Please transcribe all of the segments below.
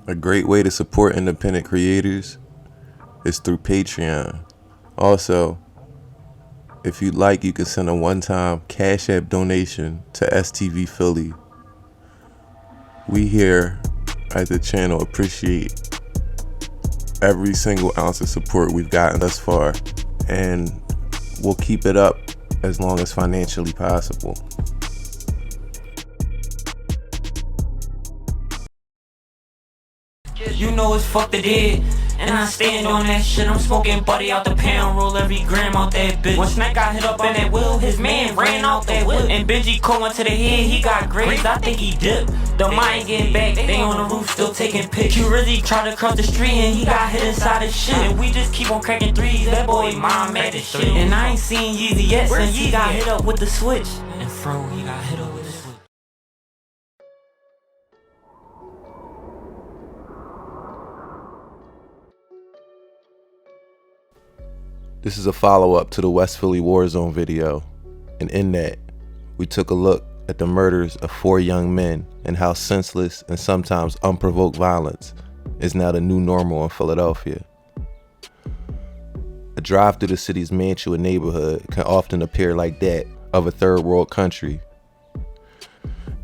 A great way to support independent creators is through Patreon. Also, if you'd like, you can send a one-time Cash App donation to S.T.V.Philly. We here at the channel appreciate every single ounce of support we've gotten thus far, and we'll keep it up as long as financially possible. You know it's fucked it did, and I stand on that shit. I'm smoking buddy out the pound, roll every gram out that bitch. When Snack got hit up in that wheel, his man ran out that whip. And Benji caught one to the head, he got grazed, I think he dipped. The mind getting back, they on the roof still taking pics. You really tried to cross the street and he got hit inside his shit. And we just keep on cracking threes, that boy mom mad as shit. And I ain't seen Yeezy yet since he got hit up with the switch. And Fro, he got hit up with the switch. This is a follow-up to the West Philly War Zone video, and in that, we took a look at the murders of 4 young men and how senseless and sometimes unprovoked violence is now the new normal in Philadelphia. A drive through the city's Mantua neighborhood can often appear like that of a third world country,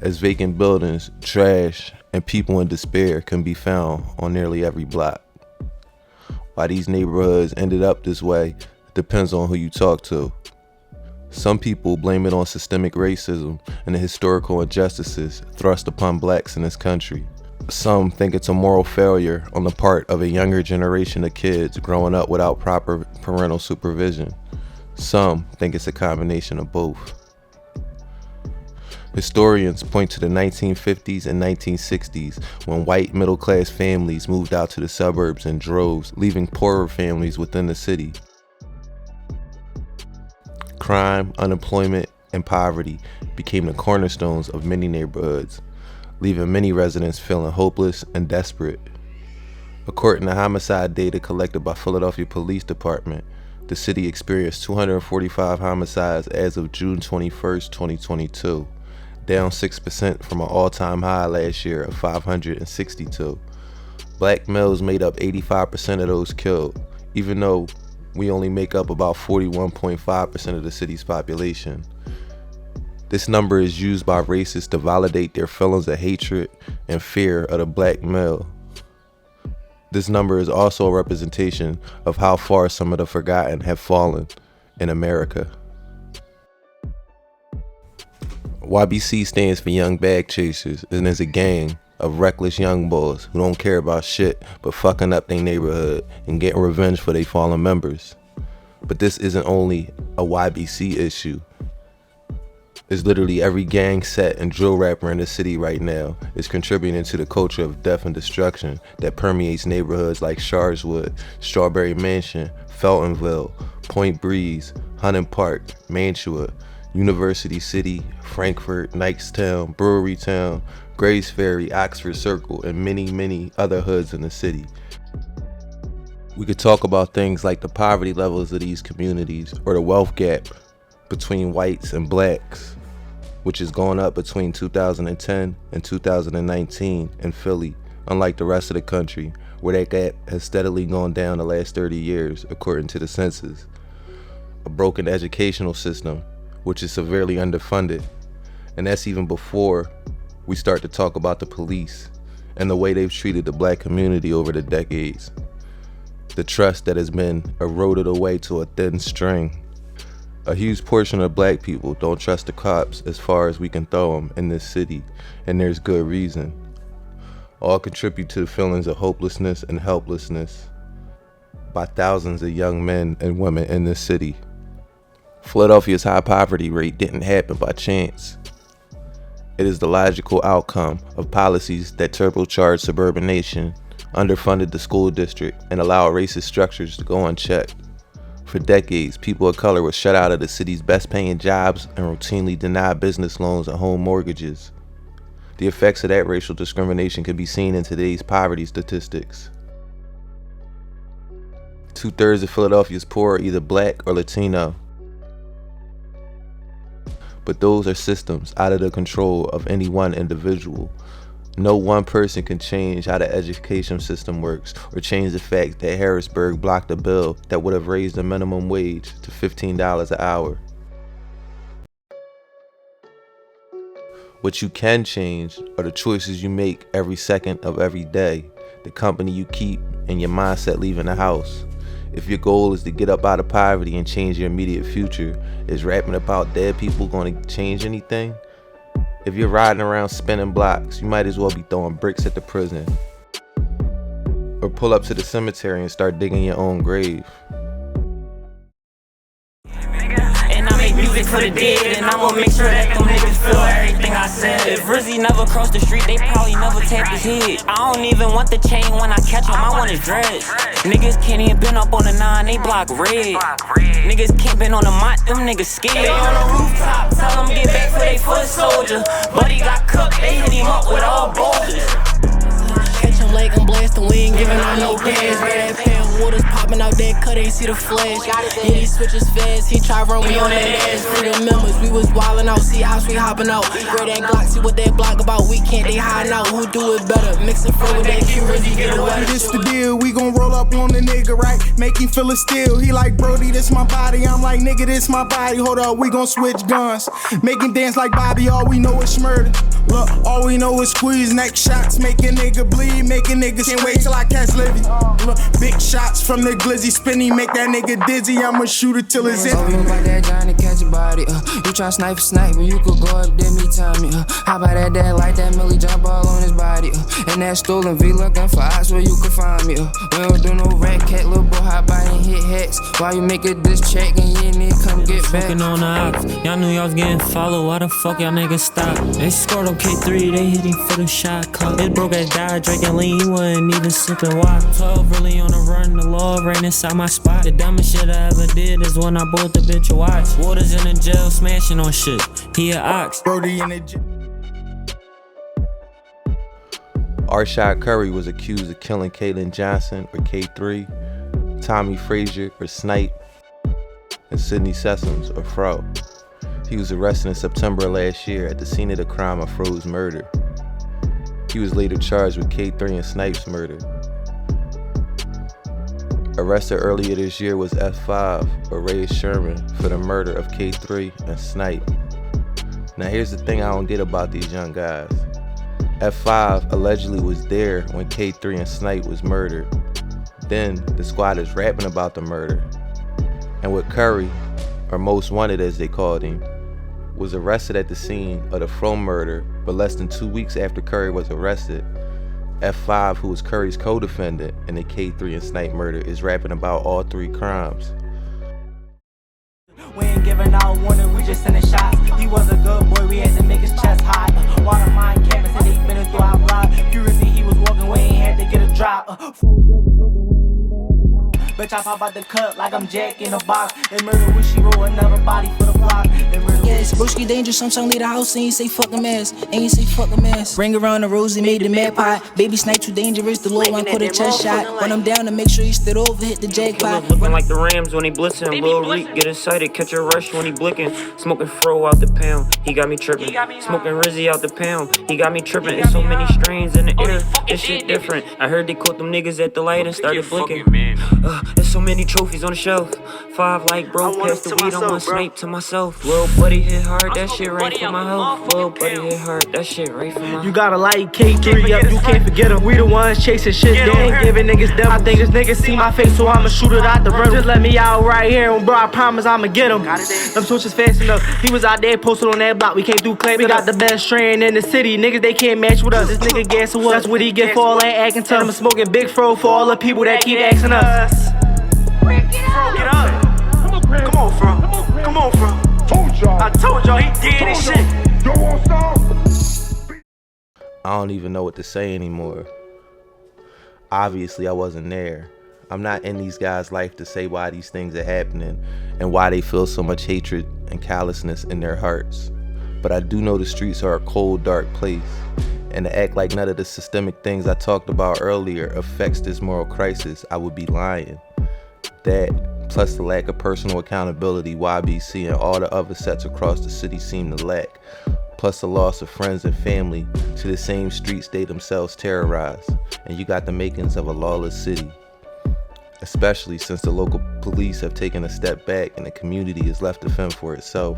as vacant buildings, trash, and people in despair can be found on nearly every block. Why these neighborhoods ended up this way depends on who you talk to. Some people blame it on systemic racism and the historical injustices thrust upon blacks in this country. Some think it's a moral failure on the part of a younger generation of kids growing up without proper parental supervision. Some think it's a combination of both. Historians point to the 1950s and 1960s when white middle-class families moved out to the suburbs in droves, leaving poorer families within the city. Crime, unemployment, and poverty became the cornerstones of many neighborhoods, leaving many residents feeling hopeless and desperate. According to homicide data collected by Philadelphia Police Department, the city experienced 245 homicides as of June 21st, 2022. Down 6% from an all-time high last year of 562. Black males made up 85% of those killed, even though we only make up about 41.5% of the city's population. This number is used by racists to validate their feelings of hatred and fear of the black male. This number is also a representation of how far some of the forgotten have fallen in America. YBC stands for Young Bag Chasers and is a gang of reckless young boys who don't care about shit but fucking up their neighborhood and getting revenge for their fallen members. But this isn't only a YBC issue. It's literally every gang set and drill rapper in the city right now is contributing to the culture of death and destruction that permeates neighborhoods like Sharswood, Strawberry Mansion, Feltonville, Point Breeze, Hunting Park, Mantua, University City, Frankfurt, Knightstown, Brewery Town, Grays Ferry, Oxford Circle, and many, many other hoods in the city. We could talk about things like the poverty levels of these communities or the wealth gap between whites and blacks, which is going up between 2010 and 2019 in Philly, unlike the rest of the country, where that gap has steadily gone down the last 30 years, according to the census. A broken educational system, which is severely underfunded, and that's even before we start to talk about the police and the way they've treated the black community over the decades. The trust that has been eroded away to a thin string. A huge portion of black people don't trust the cops as far as we can throw them in this city, and there's good reason. All contribute to the feelings of hopelessness and helplessness by thousands of young men and women in this city. Philadelphia's high poverty rate didn't happen by chance. It is the logical outcome of policies that turbocharged suburbanation, underfunded the school district, and allowed racist structures to go unchecked. For decades, people of color were shut out of the city's best paying jobs and routinely denied business loans and home mortgages. The effects of that racial discrimination can be seen in today's poverty statistics. 2/3 of Philadelphia's poor are either black or Latino. But those are systems out of the control of any one individual. No one person can change how the education system works or change the fact that Harrisburg blocked a bill that would have raised the minimum wage to $15 an hour. What you can change are the choices you make every second of every day, the company you keep, and your mindset leaving the house. If your goal is to get up out of poverty and change your immediate future, is rapping about dead people going to change anything? If you're riding around spinning blocks, you might as well be throwing bricks at the prison. Or pull up to the cemetery and start digging your own grave. Music for the dead, and I'ma make sure that them niggas feel everything I said. If Rizzy never crossed the street, they probably never tapped his head. I don't even want the chain when I catch him, I want his dreads. Niggas can't even been up on the 9, they block red. Niggas can't been on the mott, them niggas scared. They on the rooftop, tell them get back for they foot soldier. Buddy got cooked, they hit him up with all boulders. Catch him like I'm blasting, we ain't giving out no gas. Red pan waters popping out that cut, ain't see the flash. Yeah, he switches fast, he try run, we on that ass. Free the members, we was wildin' out, see house, we hopping out. Grab that Glock, see what that block about, we can't, they hiding out. Who do it better? Mix it fruit with that Q-Rizzy, get away. This the deal, we gon' roll up on the nigga, right? Make him feel it still. He like, Brody, this my body. I'm like, nigga, this my body. Hold up, we gon' switch guns. Make him dance like Bobby, all we know is murder. Look, all we know is squeeze, neck shots, make a nigga bleed, make a nigga can't wait till I catch Livy. Look, big shots from the glizzy, spinny, make that nigga dizzy. I'ma shoot it till it's empty. You about that Johnny catch a body, you try snipe, when you could go up there, me time me, How about that dad like that Millie jump all on his body, and that stolen V looking for eyes where you can find me, We don't do no rat cat, little boy hot body and hit hacks. While you make a diss check and you need to come get back. Fucking on the ops, y'all knew y'all was getting followed, why the fuck y'all niggas stop? They scored on K3, they hit him for the shot clock. It broke as died, drinking lean, he wasn't even sipping wine. 12 really on the run, the law ran inside my spot. The dumbest shit I ever did is when I bought the bitch a watch. Waters in the jail, smashing on shit, he a ox. Brody in the jail. Arshad Curry was accused of killing Caitlin Johnson or K3, Tommy Frazier or Snipe, and Sidney Sessoms or Fro. He was arrested in September last year at the scene of the crime of Fro's murder. He was later charged with K3 and Snipe's murder. Arrested earlier this year was F.5 or Ray Sherman for the murder of K3 and Snipe. Now here's the thing I don't get about these young guys. F5 allegedly was there when K3 and Snipe was murdered. Then the squad is rapping about the murder. And with Curry, or Most Wanted as they called him, was arrested at the scene of the Fro murder, but less than 2 weeks after Curry was arrested, F5, who was Curry's co-defendant in the K3 and Snipe murder, is rapping about all three crimes. We ain't giving out warning, we just sending shots. He was a good boy, we had to make his chest hot. Water mine campus and 8 minutes through our block. Curiosity, he was walking away, ain't had to get a drop. Bitch, I pop out the cut like I'm Jack in a box. They murder when she roll another body for the block. Yes, broski dangerous, sometimes leave the house and you say fucking mess. And you say fucking mess. Bring around the rosy, made the mad pot. Baby Snipe too dangerous, the Lord one caught a chest shot. Run him down to make sure he stood over, hit the jackpot. Looking like the Rams when he blitzing. Lil Reek get excited, catch a rush when he blicking. Smoking Fro out the pound, he got me tripping. Smoking Rizzy out the pound, he got me tripping. There's so many strains in the air, this shit different. I heard they caught them niggas at the light and started blinking. There's so many trophies on the shelf. 5 like bro, pass the weed, I want Snipe to myself. Lil buddy hit hard, that shit right for my health. Lil buddy hit hard, that shit right for my health. You gotta light K3 up, you can't forget him. We the ones chasing shit, they ain't giving niggas them. I think this nigga see my face, so I'ma shoot it out the room. Just let me out right here, and bro, I promise I'ma get him. Them switches fast enough, he was out there posted on that block, we came through claim. We got the best strain in the city, niggas they can't match with us. This nigga gas who that's what he get for all that acting tough. I'm smoking big Fro for all the people that keep asking us. Get up. Come on, Fro. Come on, Fro. I told y'all he did this shit. I don't even know what to say anymore. Obviously, I wasn't there. I'm not in these guys' life to say why these things are happening and why they feel so much hatred and callousness in their hearts. But I do know the streets are a cold, dark place. And to act like none of the systemic things I talked about earlier affects this moral crisis, I would be lying. That, plus the lack of personal accountability YBC and all the other sets across the city seem to lack, plus the loss of friends and family to the same streets they themselves terrorize, and you got the makings of a lawless city, especially since the local police have taken a step back and the community is left to fend for itself.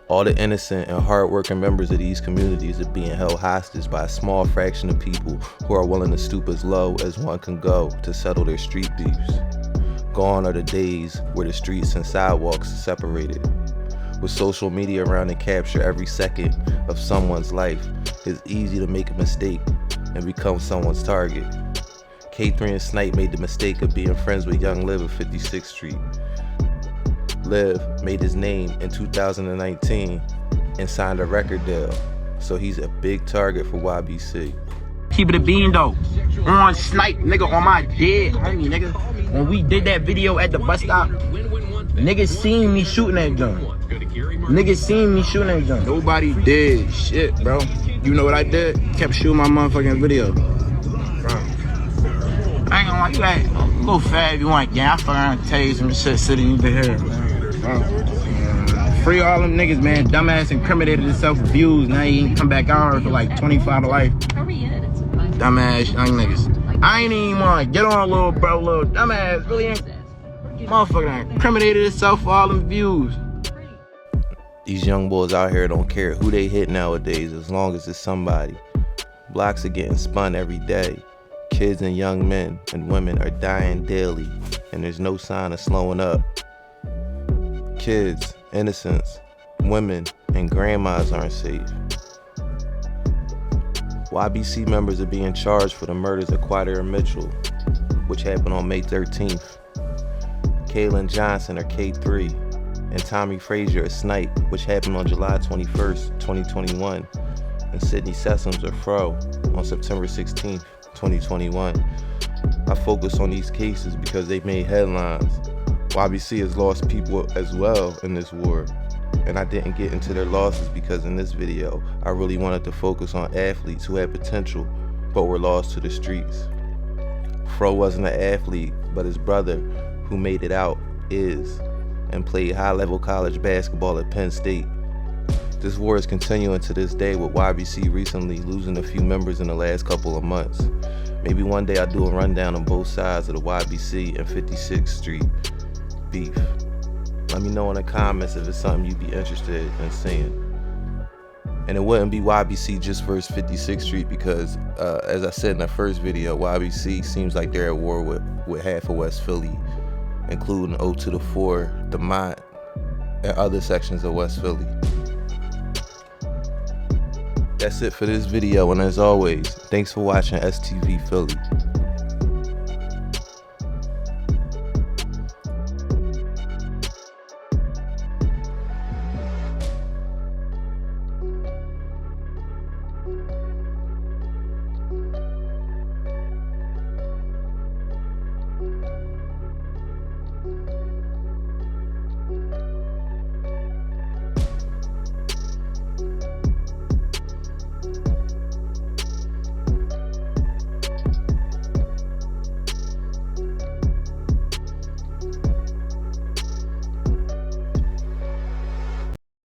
All the innocent and hardworking members of these communities are being held hostage by a small fraction of people who are willing to stoop as low as one can go to settle their street beefs. Gone are the days where the streets and sidewalks are separated. With social media around to capture every second of someone's life, it's easy to make a mistake and become someone's target. K3 and Snipe made the mistake of being friends with Young Liv of 56th Street. Liv made his name in 2019 and signed a record deal, so he's a big target for YBC. Keep it a bean though. On Snipe, nigga, on my dead homie, nigga. When we did that video at the bus stop, niggas seen me shooting that gun. Niggas seen me shooting that gun. Nobody did shit, bro. You know what I did? Kept shooting my motherfucking video. Bro. I ain't gonna lie, you act a little fat if you want, yeah. I fucking around tell you some shit sitting in the hair, man. Free all them niggas, man. Dumbass incriminated himself with views. Now he ain't come back out for like 25 to life. Dumbass young niggas. I ain't even wanna get on little bro, little dumbass. Really ain't. Motherfucker incriminated himself for all them views. These young boys out here don't care who they hit nowadays as long as it's somebody. Blocks are getting spun every day. Kids and young men and women are dying daily, and there's no sign of slowing up. Kids, innocents, women, and grandmas aren't safe. YBC members are being charged for the murders of Quadra Mitchell, which happened on May 13th. Kaylin Johnson, or K3, and Tommy Frazier, or Snipe, which happened on July 21st, 2021, and Sydney Sessoms, or Fro, on September 16th, 2021. I focus on these cases because they made headlines. YBC has lost people as well in this war, and I didn't get into their losses because in this video, I really wanted to focus on athletes who had potential but were lost to the streets. Fro wasn't an athlete, but his brother, who made it out, is, and played high-level college basketball at Penn State. This war is continuing to this day, with YBC recently losing a few members in the last couple of months. Maybe one day I'll do a rundown on both sides of the YBC and 56th Street beef. Let me know in the comments if it's something you'd be interested in seeing. And it wouldn't be YBC just versus 56th Street because, as I said in the first video, YBC seems like they're at war with half of West Philly, including O to the 4, DeMont, and other sections of West Philly. That's it for this video, and as always, thanks for watching S.T.V.Philly.